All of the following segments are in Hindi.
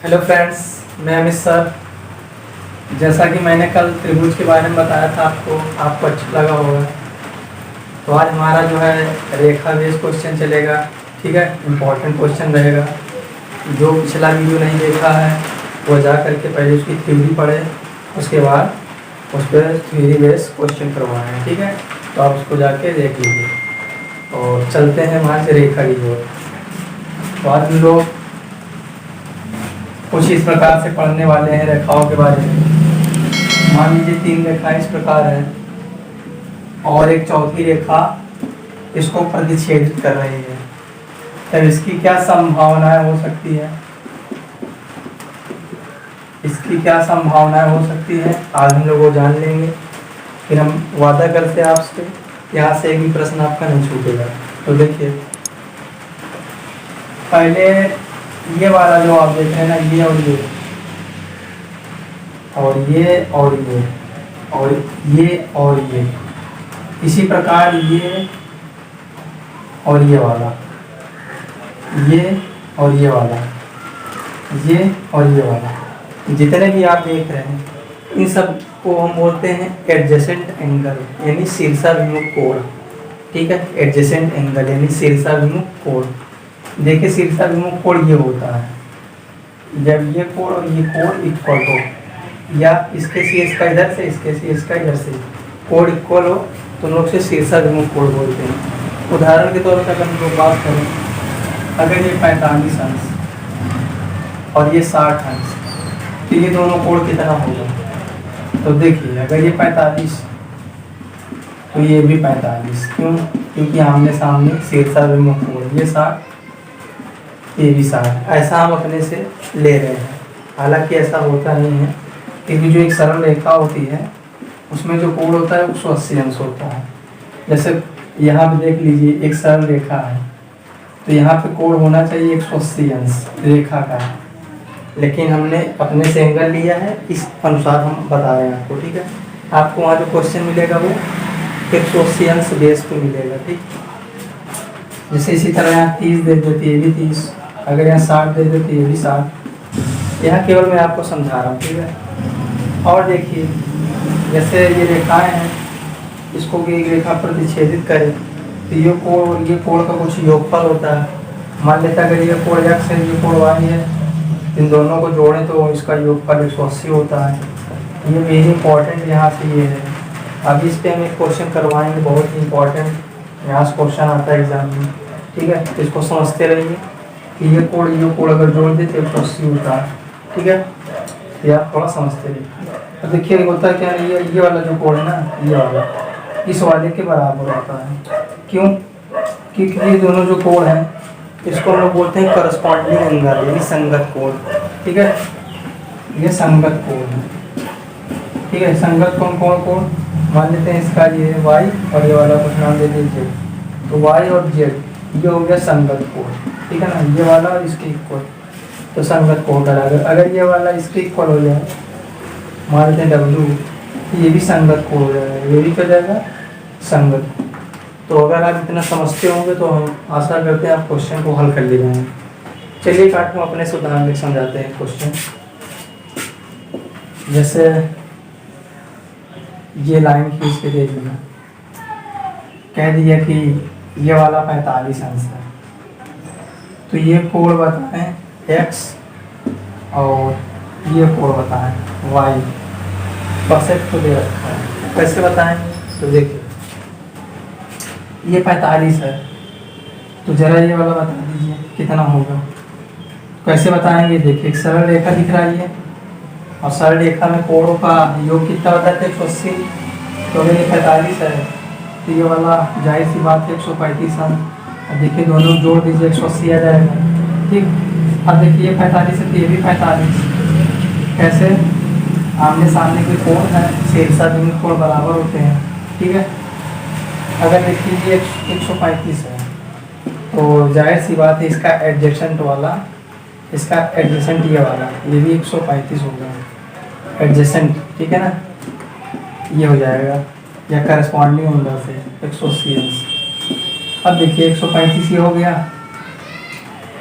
हेलो फ्रेंड्स, मैं अमित सर। जैसा कि मैंने कल त्रिभुज के बारे में बताया था आपको अच्छा लगा होगा। तो आज हमारा जो है रेखा बेस्ड क्वेश्चन चलेगा। ठीक है, इम्पोर्टेंट क्वेश्चन रहेगा। जो पिछला वीडियो नहीं देखा है वो जा करके पहले उसकी थ्योरी पढ़े, उसके बाद उस पर थ्योरी बेस्ड क्वेश्चन करवाएं। ठीक है, तो आप उसको जाके देख लीजिए और चलते हैं वहाँ से रेखा की ओर। तो आज हम लोग कुछ इस प्रकार से पढ़ने वाले हैं रेखाओं के बारे में। मान लीजिए 3 रेखाएं इस प्रकार हैं और एक चौथी रेखा इसको प्रतिच्छेदित कर रही है। तब इसकी क्या संभावनाएं हो सकती है? इसकी क्या संभावनाएं हो सकती है आज हम लोग वो जान लेंगे। फिर हम वादा करते हैं आपसे, यहाँ से एक भी प्रश्न आपका नहीं छूटेगा। तो देखिए, पहले ये वाला जो आप देख रहे हैं ना, ये और ये और ये और ये और ये और ये, इसी प्रकार ये और ये वाला, ये और ये वाला, ये और ये वाला, जितने भी आप देख रहे हैं इन सब को हम बोलते हैं एडजेसेंट एंगल, यानी शीर्षाभिमुख कोण। ठीक है, एडजेसेंट एंगल यानी शीर्षाभिमुख कोण। देखिए, शीर्षाभिमुख कोण ये होता है जब ये कोण और ये कोण इक्वल हो, या इसके शीर्ष का इधर से इसके शीर्ष का इधर से कोण इक्वल हो तो लोग से शीर्षाभिमुख कोण बोलते हैं। उदाहरण के तौर पर अगर हम लोग बात करें, अगर ये 45 अंश और ये 60 अंश, तो ये दोनों कोण कितना होगा? तो देखिए, अगर ये 45 तो ये भी 45। क्यों? क्योंकि आमने सामने शीर्षाभिमुख कोण, ये 60 ये भी 60। ऐसा हम अपने से ले रहे हैं, हालांकि ऐसा होता नहीं है, क्योंकि जो एक सरल रेखा होती है उसमें जो कोण होता है 180 अंश होता है। जैसे यहाँ पे देख लीजिए, एक सरल रेखा है तो यहाँ पे कोण होना चाहिए 180 अंश रेखा का, लेकिन हमने अपने से एंगल लिया है, इस अनुसार हम बता रहे हैं आपको। ठीक है, आपको वहाँ जो क्वेश्चन मिलेगा वो 180 अंश बेस पे मिलेगा। ठीक, जैसे इसी तरह यहाँ 30 दे देती है, ये भी 30। अगर यहाँ 60 दे देती है, ये भी 60। यहाँ केवल मैं आपको समझा रहा हूँ। ठीक है, और देखिए, जैसे ये रेखाएं हैं, इसको एक रेखा प्रतिच्छेदित करें तो ये कोण का कुछ योगफल होता है। मान लेते हैं अगर ये कोण x है, ये कोण y है, इन दोनों को जोड़ें तो इसका योगफल 180 होता है। ये वेरी इंपॉर्टेंट यहाँ से ये है। अभी इस पर हम एक क्वेश्चन करवाएंगे, बहुत ही इंपॉर्टेंट, यहाँ से क्वेश्चन आता है एग्जाम में। ठीक है, इसको समझते रहिए कि ये कोण अगर जोड़ देते 180 होता है। ठीक है, ये आप थोड़ा समझते रहिए। तो देखिए, होता है क्या, ये वाला जो कोण है ना, ये वाला इस वाले के बराबर होता है। क्यों? क्योंकि ये दोनों जो कोण हैं इसको हम लोग बोलते हैं करस्पॉन्डिंग एंगल, यानी संगत कोण। ठीक है, ये संगत कोण है। ठीक है, संगत कोण मान लेते हैं इसका ये y और ये वाला कुछ नाम दे दीजिए, तो y और z ये हो गया संगत कोण। ठीक है ना, ये वाला और इसके इक्वल, तो संगत कोण कराएगा। अगर ये वाला इसके इक्वल हो जाए, मान लेते हैं w, ये भी संगत कोण हो जाएगा, ये भी क्या जाएगा संगत। तो अगर आप इतना समझते होंगे तो हम आशा करते हैं आप क्वेश्चन को हल कर ले जाएंगे। चलिए काट हम अपने से उदाहरण लिख समझाते हैं क्वेश्चन। जैसे ये लाइन खींच के दे दिया, कह दिया कि ये वाला 45 अंश है, तो ये कोण बताएं x और ये कोण बताएं y। परसेंट तो दे रखा है, कैसे बताएंगे? तो देखिए, ये 45 है, तो जरा ये वाला बता दीजिए कितना होगा। कैसे बताएंगे? देखिए, एक सरल रेखा दिख रहा है ये, और सरल रेखा में कोणों का योग कितना होता है? 180। तो अगर ये 45 है तो ये वाला जाहिर सी बात है 135 है। अब देखिए, दोनों जोड़ दीजिए, 180 आ जाएगा। ठीक, अब देखिए ये 45 है तो ये भी 45। कैसे? आमने सामने के कोण है, शीर्षाभिमुख कोण बराबर होते हैं। ठीक है, अगर देखिए ये 135 है तो जाहिर सी बात है इसका एडजेसेंट वाला, इसका एडजेसेंट ये वाला, ये भी 135 होगा एडजेसेंट। ठीक है ना, ये हो जाएगा, या करस्पॉन्डिंग एंगल से 180 अंश। अब देखिए 135 ये हो गया,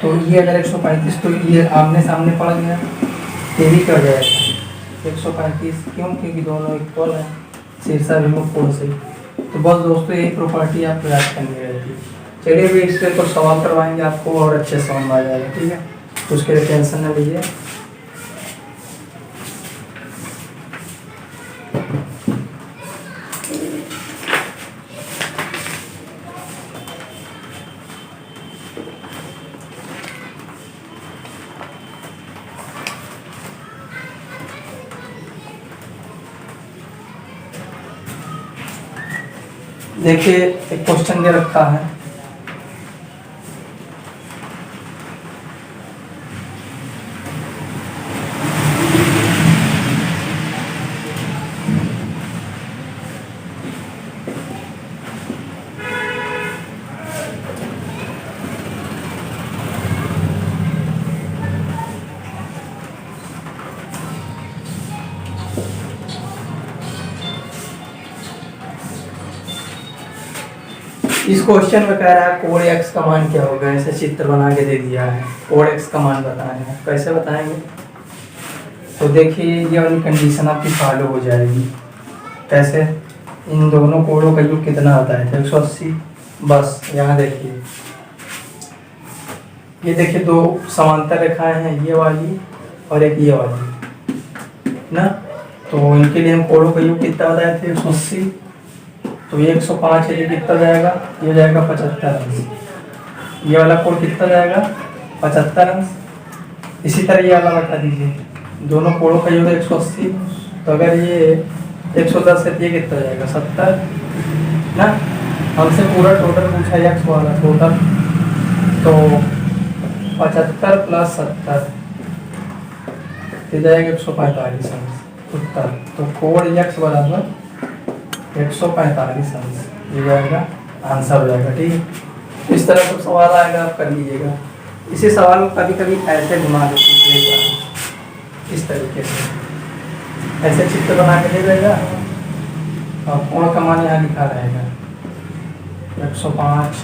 तो ये अगर 135 तो ये आमने सामने पड़ गया, ये भी क्या हो जाएगा 135, क्यों? क्योंकि दोनों इक्वल है शीर्षाभिमुख कोण से। तो बस दोस्तों यही प्रॉपर्टी आपको याद करनी रहती है। चलिए अभी इससे कुछ सवाल करवाएंगे आपको और अच्छे से समझ में आ जाएगा, ठीक है। तो उसके लिए टेंशन न लीजिए। देखिए एक क्वेश्चन दे रखा है, इस क्वेश्चन में कह रहा है कोड एक्स का मान क्या होगा। ऐसे चित्र बना के दे दिया है, कोड एक्स का मान बताना है। कैसे बताएंगे? तो देखिए ये वाली कंडीशन आपकी फॉलो हो जाएगी। कैसे? इन दोनों कोडों का योग कितना आता है? 180। बस यहाँ देखिए, ये देखिए दो समांतर रेखाएं हैं, ये वाली और एक ये वाली ना। तो इनके लिए हम कोडों का योग कितना बताए थे? 180। तो ये 105 है, ये कितना जाएगा? ये जाएगा 75 अंश। ये वाला कोड कितना जाएगा? 75 अंश। इसी तरह ये वाला बता दीजिए, दोनों कोडों का योग 180। तो अगर ये 110 है तो ये कितना जाएगा? 70 ना। हमसे पूरा टोटल पूछा एक्स वाला टोटल, तो 75 प्लस 70 ये जाएगा 145 अंश उत्तर। तो कोड एक्स बराबर 145 अंश ये जाएगा आंसर हो जाएगा, ठीक है। इस तरह का सवाल आएगा, आप कर लीजिएगा। इसी सवाल को कभी कभी ऐसे घुमा देते, इस तरीके से ऐसे चित्र बना के दे देगा और कोण का मान यहाँ लिखा रहेगा 105,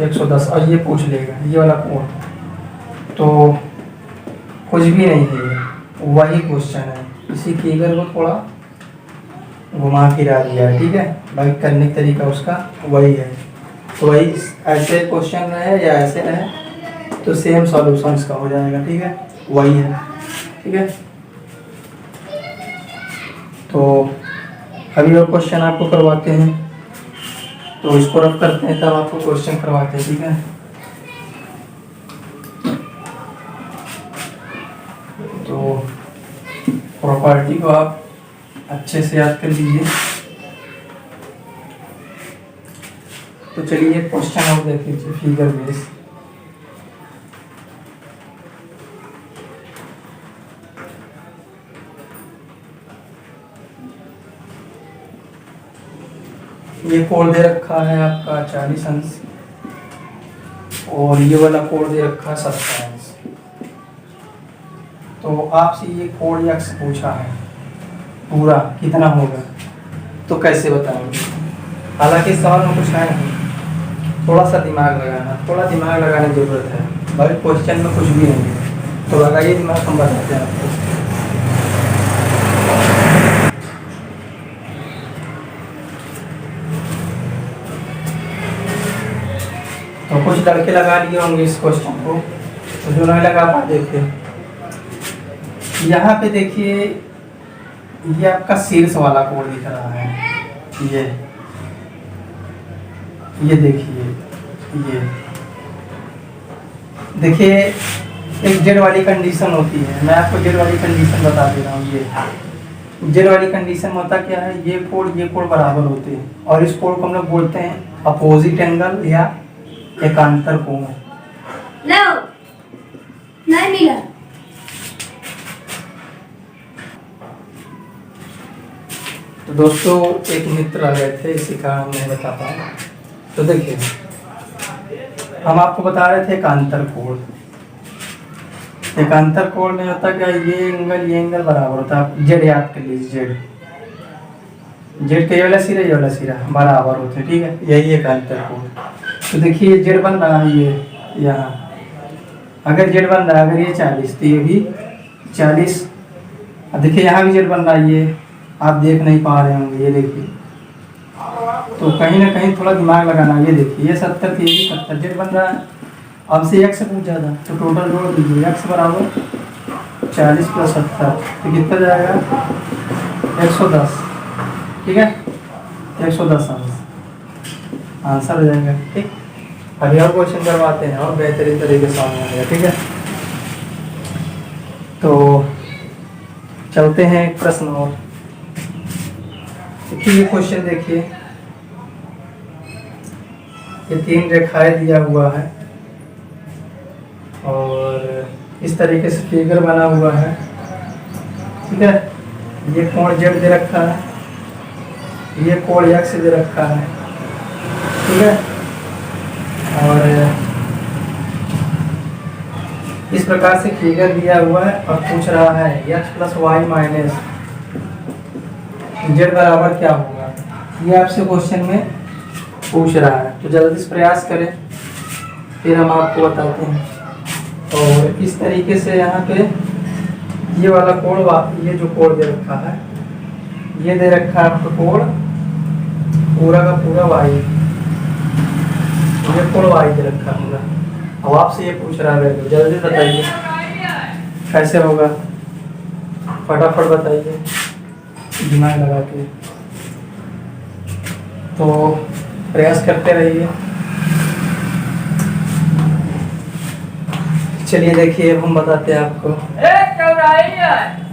110 और ये पूछ लेगा ये वाला कोण। तो कुछ भी नहीं है, वही क्वेश्चन है, इसी फिगर को थोड़ा घुमा फिरा दिया है, ठीक है। बाकी करने का तरीका उसका वही है। तो वही ऐसे क्वेश्चन रहे या ऐसे रहे तो सेम सॉल्यूशंस का हो जाएगा, ठीक है। वही है, ठीक है। तो अभी और क्वेश्चन आपको करवाते हैं, तो इसको रफ करते हैं तब आपको क्वेश्चन करवाते हैं, ठीक है। तो प्रॉपर्टी को आप अच्छे से याद कर लीजिए। तो चलिए क्वेश्चन आप देख लीजिए फिगर बेस। ये कोड दे रखा है आपका 40 अंश और ये वाला कोड दे रखा है 70 अंश। तो आपसे ये कोड एक्स पूछा है पूरा कितना होगा, तो कैसे बताएंगे? हालांकि सवाल में कुछ है नहीं, थोड़ा सा दिमाग लगाना, थोड़ा दिमाग लगाने की जरूरत है। भाई क्वेश्चन में कुछ भी नहीं है, तो लगाइए दिमाग, हम बताते हैं आपको। तो कुछ लड़के लगा लिए होंगे इस क्वेश्चन को, तो जो नहीं लगा पा देखिए यहाँ पे देखिए, ये आपका शीर्ष वाला कोड दिख रहा है, ये देखिए, ये देखिए एक जेड वाली कंडीशन होती है। मैं आपको जेड वाली कंडीशन बता दे रहा हूँ। ये जेड वाली कंडीशन होता क्या है, ये कोड बराबर होते हैं और इस कोड को हम लोग बोलते हैं अपोजिट एंगल या एकांतर कोण। नहीं मिला। तो दोस्तों एक मित्र आ गए थे, इसी कारण नहीं बता पाया। तो देखिए हम आपको बता रहे थे एकांतर कोण। एकांतर कोण में होता क्या, ये एंगल बराबर होता है। जेड याद कर लीजिए, जेड का ये वाला सिरा बराबर होते हैं, ठीक है। यही एकांतर कोण। तो देखिए जेड बन रहा है ये यहाँ, अगर जेड बन रहा है, अगर ये 40 तो ये भी 40। अब देखिए यहाँ भी जेड बन रहा है, ये आप देख नहीं पा रहे होंगे, ये देखिए। तो कहीं ना कहीं थोड़ा दिमाग लगाना। ये देखिए ये 70 थी, ये भी 70, जेड बन रहा है। अब से x पूछ ज़्यादा, तो टोटल जोड़ दीजिए, x बराबर 40 + 70 तो कितना जाएगा 110। ठीक है, 110 आंसर हो जाएगा। ठीक, अभी और क्वेश्चन करवाते हैं और बेहतरीन तरीके से सामने आएगा। ठीक है, तो चलते हैं एक प्रश्न और। देखिए ये क्वेश्चन देखिए, ये 3 रेखाएं दिया हुआ है और इस तरीके से फिगर बना हुआ है। ठीक है, ये कोण जेड दे रखा है, ये कोण एक्स दे रखा है। ठीक है, और इस प्रकार से फिगर दिया हुआ है और पूछ रहा है x + y - z बराबर क्या होगा, ये आपसे क्वेश्चन में पूछ रहा है। तो जल्दी से प्रयास करें, फिर हम आपको बताते हैं। और इस तरीके से यहाँ पे ये वाला कोण, ये जो कोण दे रखा है, ये दे रखा है आपका कोण पूरा का पूरा y, ये कोण y दे रखा है पूरा। अब आपसे ये पूछ रहा है, जल्दी बताइए कैसे होगा, फटाफट बताइए दिमाग लगा के। तो प्रयास करते रहिए। चलिए देखिए, अब हम बताते हैं आपको।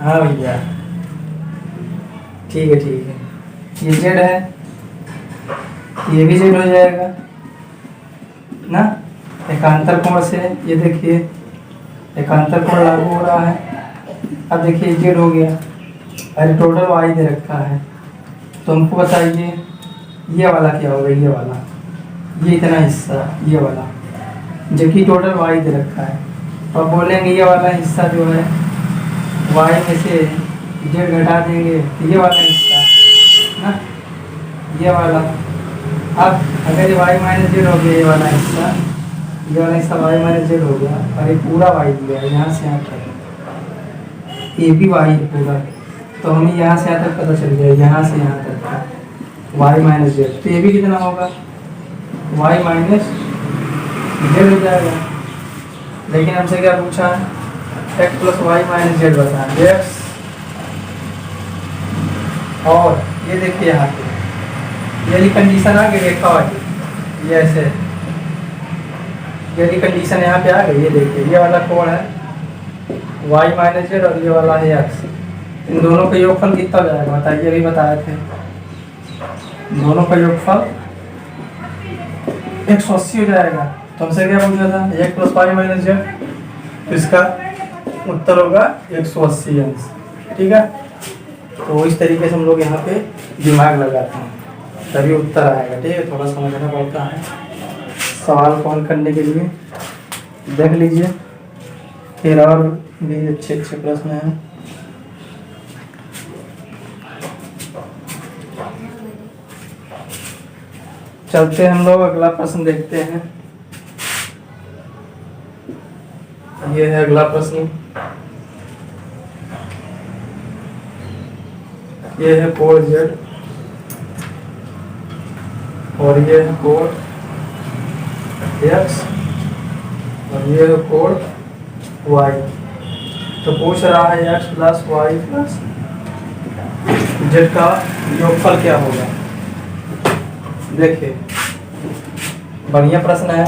हाँ भैया, ठीक है ठीक है। ये जेड है, ये भी जेड हो जाएगा ना, एकांतर कोण से। ये देखिए एकांतर कोण लागू हो रहा है। अब देखिए जेड हो गया, अरे टोटल वाई दे रखा है, तो हमको बताइए ये वाला क्या होगा, ये वाला, ये इतना हिस्सा, ये वाला, जबकि टोटल वाई दे रखा है। तो अब बोलेंगे ये वाला हिस्सा जो है वाई में से जेड घटा देंगे, तो ये वाला हिस्सा ना, ये वाला। अब अगर ये वाई माइनस जेड हो गया, ये वाला हिस्सा वाई माइनस जेड हो गया, और ये पूरा वाई दिया है यहाँ से यहाँ तक, ये भी वाई है पूरा। तो हमें यहाँ से यहाँ तक पता चल गया, यहाँ से यहाँ तक का वाई माइनस जेड, तो ये भी कितना होगा वाई माइनस जेड हो जाएगा। लेकिन हमसे क्या पूछा है, x + y - z बताएं, x। और ये देखिए यहाँ पे यही कंडीशन आ गई रेखा वाली, ये ऐसे यही कंडीशन यहाँ पे आ गई। ये देखिए ये वाला कोण है y - z और ये वाला है x, इन दोनों का योगफल कितना हो जाएगा बताइए, अभी बताए थे। दोनों का योगफल 180 हो जाएगा। तो हमसे क्या पूछा था, x + y - z, तो इसका उत्तर होगा 180 अंश। ठीक है, तो इस तरीके से हम लोग यहाँ पे दिमाग लगाते हैं, तभी उत्तर आएगा। ठीक है, थोड़ा समझना पड़ता है सवाल को हल करने के लिए। देख लीजिए, फिर और भी अच्छे अच्छे प्रश्न हैं। चलते हम लोग अगला प्रश्न देखते हैं। ये है अगला प्रश्न, ये है कोण z और ये है कोण x और ये है कोण y। तो पूछ रहा है x + y + z का योगफल क्या होगा। देखिए बढ़िया प्रश्न है,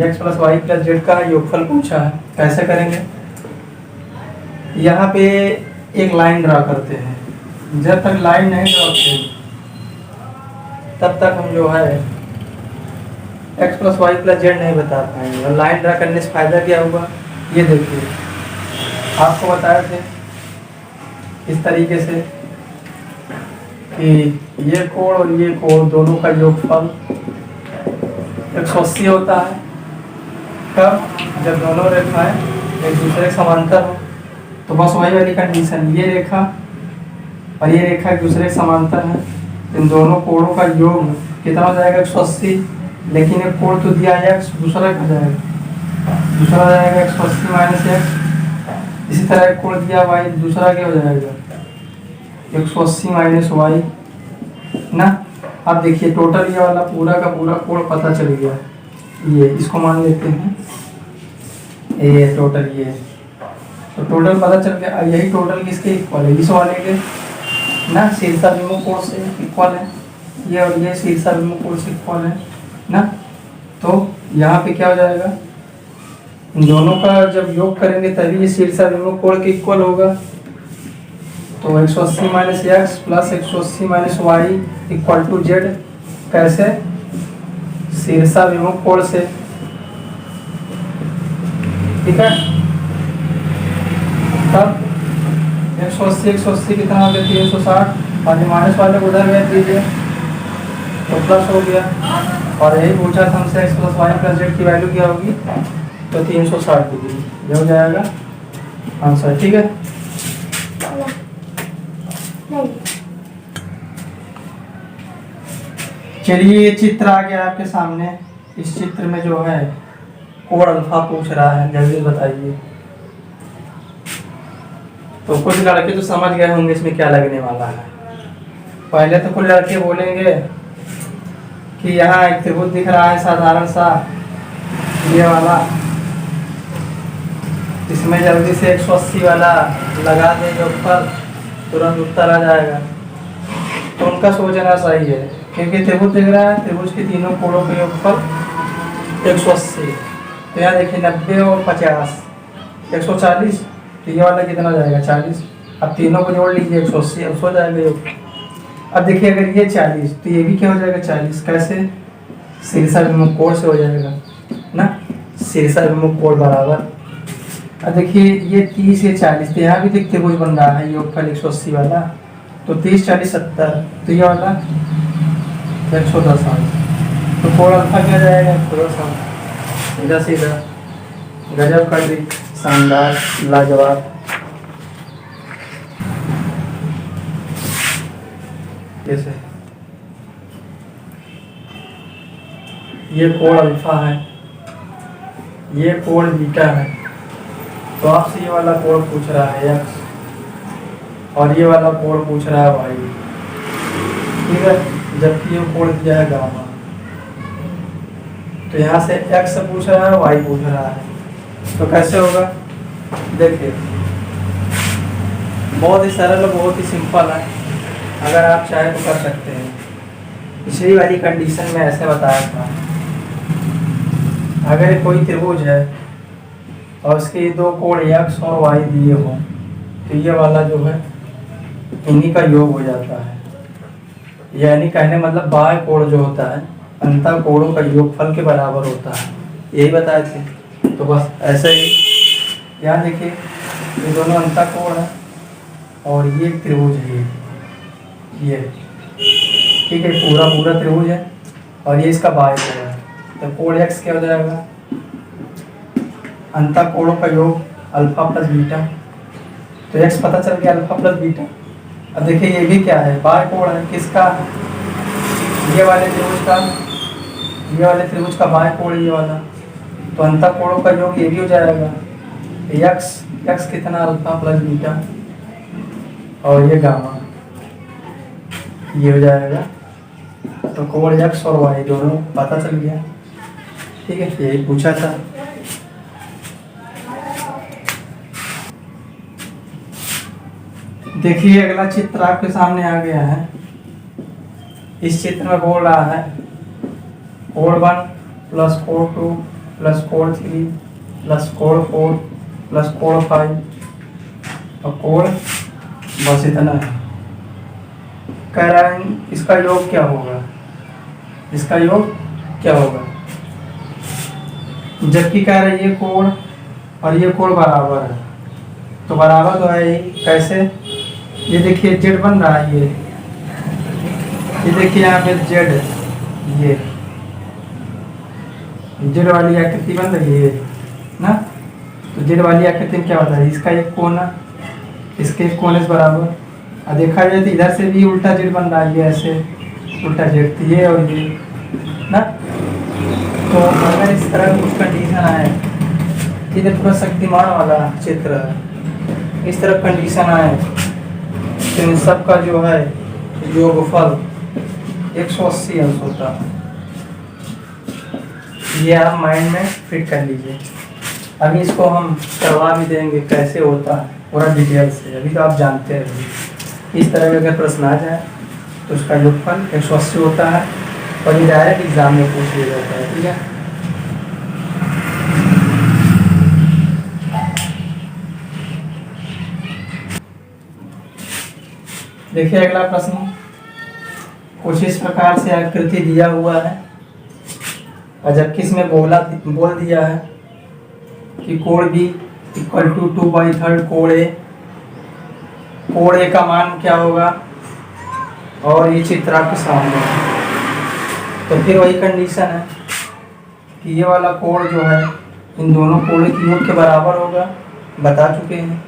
x + y + z का योगफल पूछा है, कैसे करेंगे। यहाँ पे एक लाइन ड्रा करते हैं, जब तक लाइन नहीं ड्रा करते तब तक हम जो है x + y + z नहीं बता पाएंगे। और लाइन ड्रा करने से फायदा क्या हुआ, ये देखिए आपको बताए थे इस तरीके से कि ये कोण और ये कोण दोनों का योगफल 180 होता है। कब, जब दोनों रेखाएं एक दूसरे के समांतर हो। तो बस वही वाली कंडीशन, ये रेखा और ये रेखा एक दूसरे के समांतर है, इन दोनों कोणों का योग कितना हो जाएगा 180। लेकिन एक कोण तो दिया है x, दूसरा क्या हो जाएगा दूसरा हो जाएगा 180 माइनस एक्स। इसी तरह एक कोण दिया वाई, दूसरा क्या हो जाएगा 180 माइनस वाई ना। अब देखिए टोटल ये वाला पूरा का पूरा कोण पता चल गया, ये इसको मान लेते हैं ये टोटल, ये तो टोटल पता चल गया। यही टोटल किसके इक्वल है, इस वाले के ना, शीर्षा विमुख कोण से इक्वल है ये, और ये शीर्षा विमुख कोण से इक्वल है ना। तो यहाँ पे क्या हो जाएगा, इन दोनों का जब योग करेंगे तभी ये शीर्षा विमुख कोण के इक्वल होगा। तो 180 minus x plus 180 minus y equal to z, कैसे, शीर्षा विमुख कोण से, ठीक है। तब 180 कितना हो गया 360, और माइनस वाले को उधर भेज दीजिए तो प्लस हो गया। और यही पूछा था हमसे x plus y plus z की वैल्यू क्या होगी, तो 360 डिग्री, ये हो जाएगा आंसर, ठीक है। चलिए ये चित्र आ गया आपके सामने। इस चित्र में जो है कोण अल्फा पूछ रहा है, जल्दी बताइए। तो कुछ लड़के तो समझ गए होंगे इसमें क्या लगने वाला है। पहले तो कुछ लड़के बोलेंगे कि यहाँ एक त्रिभुज दिख रहा है साधारण सा, ये वाला, इसमें जल्दी से 180 वाला लगा देंगे ऊपर, तुरंत उत्तर आ जाएगा। तो उनका सोचना सही है, क्योंकि त्रिभुज दिख रहा है, त्रिभुज के तीनों कोणों के ऊपर 180, तो यहाँ देखिए 90 और 50 140, तो ये वाला कितना जाएगा 40। अब तीनों को जोड़ लीजिए 180, अब हो जाएगा योग। अब देखिए अगर ये 40 तो ये भी क्या हो जाएगा 40, कैसे, शीर्षा विमुख कोण से हो जाएगा ना, शीर्षा विमुख कोण बराबर। अब देखिए ये 30 ये 40, तो यहाँ भी तो त्रिभुज बन रहा है योगफल 180 वाला, तो 30 40 70, तो ये वाला 110, तो कोण अल्फा क्या जाएगा थोड़ा सा सीधा सीधा। गजब का ट्रिक, शानदार, लाजवाब। जैसे ये कोण अल्फा है, ये कोण बीटा है, तो आपसे ये वाला कोण पूछ रहा है एक्स, और ये वाला कोण पूछ रहा है वाई, ठीक है, जबकि ये कोण दिया है गामा। तो यहाँ से एक्स पूछ रहा है, वाई पूछ रहा है, तो कैसे होगा, देखिए बहुत ही सरल और बहुत ही सिंपल है, अगर आप चाहे तो कर सकते हैं। पिछली वाली कंडीशन में ऐसे बताया था, अगर कोई त्रिभुज है और उसके दो कोण एक्स और वाई दिए हो, तो ये वाला जो है इन्हीं का योग हो जाता है, यानी कहने मतलब बाह्य कोण जो होता है अंतः कोणों का योगफल के बराबर होता है, यही बताए थे। तो बस ऐसे ही यहाँ देखिए ये दोनों अंतः कोण है और ये त्रिभुज है, ये ठीक है, पूरा पूरा त्रिभुज है और ये इसका बाह्य कोण है, तो कोण एक्स क्या हो जाएगा, अंतः कोणों का योग अल्फा प्लस बीटा, तो एक्स पता चल गया अल्फा प्लस बीटा। अब देखिए ये भी क्या है, बाह्य कोण है, किसका, ये वाले त्रिभुज का, ये वाले त्रिभुज का बाह्य कोण ये वाला, तो अंतः कोणों का योग ये भी हो जाएगा, एक्स एक्स कितना अल्फा प्लस बीटा, और ये गामा, ये हो जाएगा। तो कोण एक्स और वाई दोनों पता चल गया, ठीक है, यही पूछा था। देखिए अगला चित्र आपके सामने आ गया है। इस चित्र में बोल रहा है कोण 1 प्लस कोण 2 प्लस कोण 3 प्लस कोण 4 प्लस कोण 5 और कोण, बस इतना है। कह रहा है इसका योग क्या होगा, इसका योग क्या होगा, जबकि कह रहा है ये कोण और ये कोण बराबर है, तो बराबर तो है ही, कैसे, ये देखिए जेड बन रहा है, ये देखिए यहाँ पे जेड, ये जेड वाली आकृति बन रही है ना, तो जेड वाली आकृति में क्या होता है, इसका एक कोण, इसके एक कोण से बराबर, और देखा जाए तो इधर से भी उल्टा जेड बन रहा है, ये ऐसे उल्टा जेड, ये और ये ना। तो अगर इस तरह कुछ कंडीशन आए ये तो पूरा शक्तिमान वाला चित्र है। इस तरह कंडीशन आए तो इन सब का जो है योगफल 180 अंश होता है। ये आप माइंड में फिट कर लीजिए। अभी इसको हम करवा भी देंगे कैसे होता है पूरा डिटेल से, अभी तो आप जानते हैं। इस तरह का अगर प्रश्न आ जाए तो उसका योगफल 180 होता है और ये डायरेक्ट एग्जाम में पूछ लिया जाता है। ठीक है, देखिए अगला प्रश्न कुछ इस प्रकार से आकृति दिया हुआ है और जबकि इसमें बोल दिया है कि कोण बी इक्वल टू 2/3 कोण ए का मान क्या होगा और ये चित्र आपके सामने है। तो फिर वही कंडीशन है कि ये वाला कोण जो है इन दोनों कोणों की योग के बराबर होगा, बता चुके हैं।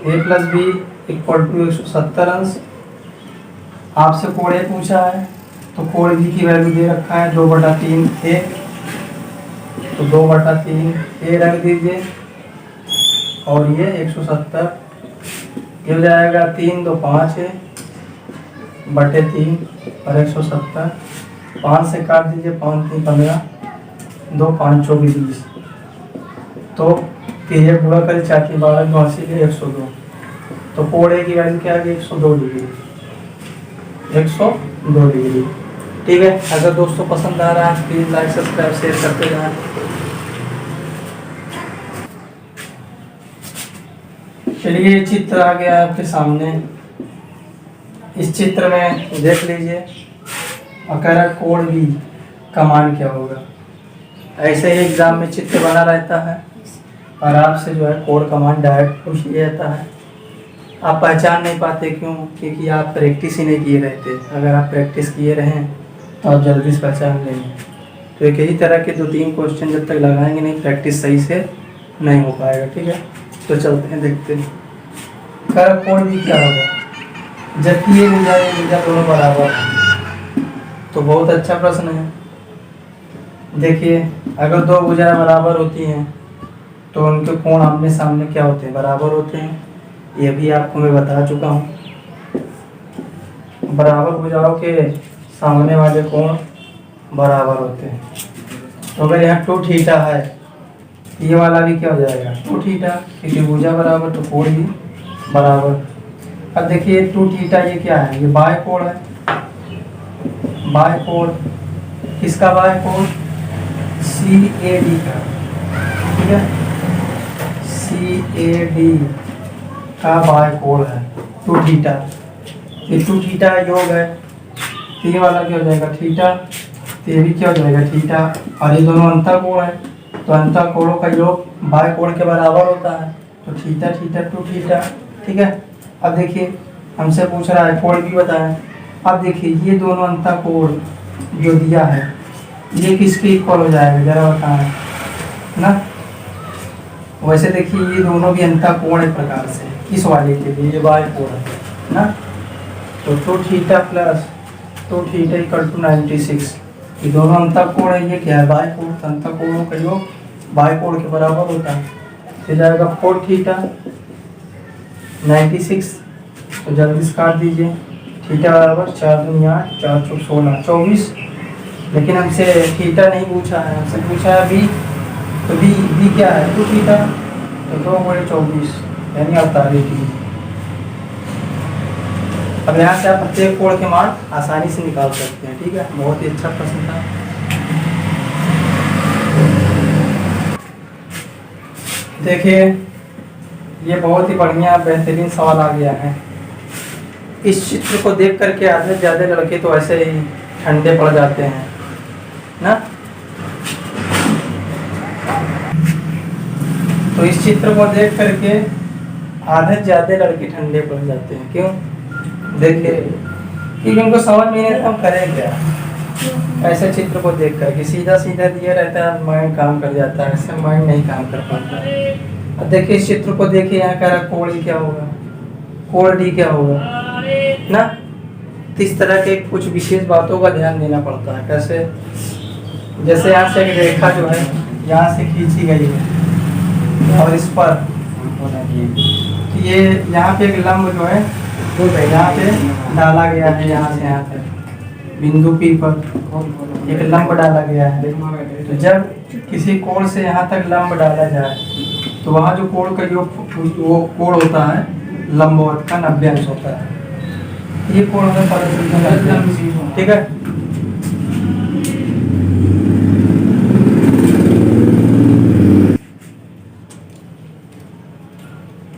a plus b equal to 170 अंश। आपसे कोण ए पूछा है तो कोण बी की वैल्यू दे रखा है 2/3 a, तो 2/3 a रख दीजिए और ये 170 ये हो जाएगा 3 2 5 है बटे 3 और 170 5 से काट दीजिए, 5 3 15 2 5 24 20, तो फिर ये पूरा करें 4 की 12 82 के 102, तो कोण ए की वैल्यू क्या आ गई 102 डिग्री, 102 डिग्री। ठीक है, अगर दोस्तों पसंद आ रहा है प्लीज लाइक सब्सक्राइब शेयर करते जाएं। चलिए चित्र आ गया आपके सामने। इस चित्र में देख लीजिए और कह रहा कोण बी का मान क्या होगा। ऐसे ही एग्जाम में चित्र बना रहता है और आपसे जो है कोण का मान डायरेक्ट पूछ लिया जाता है। आप पहचान नहीं पाते, क्यों? क्योंकि आप प्रैक्टिस ही नहीं किए रहते। अगर आप प्रैक्टिस किए रहें तो आप जल्दी से पहचान लेंगे। तो एक ही तरह के 2-3 क्वेश्चन जब तक लगाएंगे नहीं, प्रैक्टिस सही से नहीं हो पाएगा। ठीक है, तो चलते हैं देखते हैं कर कोण भी क्या होगा जबकि ये भुजा दोनों बराबर। तो बहुत अच्छा प्रश्न है। देखिए अगर दो भुजाएं बराबर होती हैं तो उनके कोण आमने सामने क्या होते हैं, बराबर होते हैं। ये भी आपको मैं बता चुका हूँ। बराबर भुजाओं के सामने वाले कोण बराबर होते हैं। तो अगर यहाँ 2 थीटा है, ये वाला भी क्या हो जाएगा 2 थीटा, क्योंकि भुजा बराबर तो कोण भी बराबर। अब देखिए 2 थीटा ये क्या है, ये बाह्य कोण है। बाह्य कोण किसका बाह्य कोण? CAD का। ठीक है, CAD का बाह्य कोण है 2 थीटा। ये 2 थीटा योग है, तो ये वाला क्या हो जाएगा थीटा, तो ये भी क्या हो जाएगा थीटा। और ये दोनों अंतर कोण है, तो अंतर कोणों का योग बाह्य कोण के बराबर होता है। तो थीटा थीटा 2 थीटा। ठीक है, अब देखिए हमसे पूछ रहा है कोण भी बताएं। अब देखिए ये दोनों अंतर कोण जो दिया है ये किसके इक्वल हो जाएगा जरा बताएं ना। वैसे देखिए ये दोनों भी अंतर कोण एक प्रकार से इस वाले के लिए ये बाह्य कोण है ना। तो 2 theta plus 2 theta equal to 96। ये दोनों अंतर कोण है, ये क्या है बाह्य कोण। अंतर कोणों का योग बाह्य कोण के बराबर होता है। फिर जाएगा 4 थीटा 96, तो जल्दी से काट दीजिए। थीटा बराबर 4 दूनी 8 4 चौक 16 24। लेकिन हमसे थीटा नहीं पूछा है, हमसे पूछा है बी। तो बी क्या है 2 थीटा, तो 2/24 यानी 48 डिग्री। अब यहाँ से आप प्रत्येक कोण के मान आसानी से निकाल सकते हैं। ठीक है, बहुत ही अच्छा प्रश्न था। देखिए ये बहुत ही बढ़िया बेहतरीन सवाल आ गया है। इस चित्र को देख करके आधे से ज़्यादा लड़के तो ऐसे ही ठंडे पड़ जाते हैं ना। तो इस चित्र को देख करके आधे से ज़्यादा लड़के ठंडे पड़ जाते हैं। क्यों? देखिए क्योंकि उनको समझ में नहीं आता हम करें क्या। ऐसे चित्र को देख करके सीधा सीधा दिया रहता है, माइंड काम कर जाता है, ऐसे माइंड नहीं काम कर पाता। अब देखिए इस चित्र को देखिए, यहाँ कह रहा कोण क्या होगा, कोण डी क्या होगा ना। तो इस तरह के कुछ विशेष बातों का ध्यान देना पड़ता है। कैसे? जैसे यहाँ से एक रेखा जो है यहाँ से खींची गई है, और इस पर ये यहाँ पे एक लंब जो है यहाँ पे डाला गया है, यहाँ से यहाँ तक बिंदु P पर एक लंब डाला गया है। तो जब किसी कोण से यहाँ तक लंब डाला जाए तो वहाँ जो कोण का जो वो कोण होता है लंबवत का 90 अंश होता है। ये कोण हमें पता चलता है, ठीक है।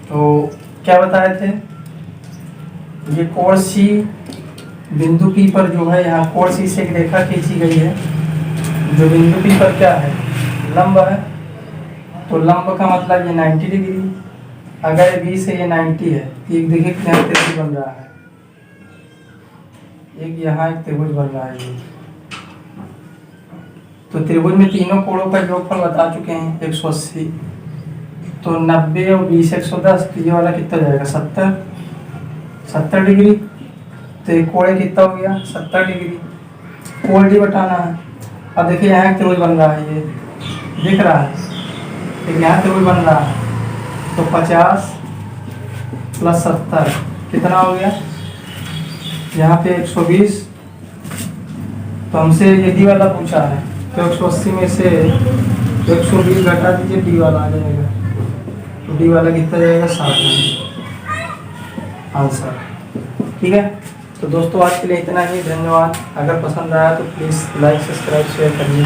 तो क्या बताए थे, ये कोण C बिंदु P पर जो है, यहाँ कोण C से एक रेखा खींची गई है जो बिंदु P पर क्या है, लंब है। तो लंब का मतलब ये 90 डिग्री, अगर B से ये 90 है तो एक देखिए यहाँ त्रिभुज बन रहा है, एक यहाँ एक त्रिभुज बन रहा है ये। तो त्रिभुज में तीनों कोणों का योगफल बता चुके हैं 180। तो 90 और 20 110, तो ये वाला कितना जाएगा 70 डिग्री। तो ये कोण कितना हो गया 70 डिग्री। कोण डी बताना है। अब देखिए यहाँ एक त्रिभुज बन रहा है, ये दिख रहा है, एक यहाँ त्रिभुज बन रहा है। तो 50 + 70 कितना हो गया, यहाँ पे 120। तो हमसे ये डी वाला पूछा है, तो 180 में से 120 घटा दीजिए, डी वाला आ जाएगा। तो डी वाला कितना जाएगा 60 आंसर, ठीक है। तो दोस्तों आज के लिए इतना ही, धन्यवाद। अगर पसंद आया तो प्लीज़ लाइक सब्सक्राइब शेयर करिए।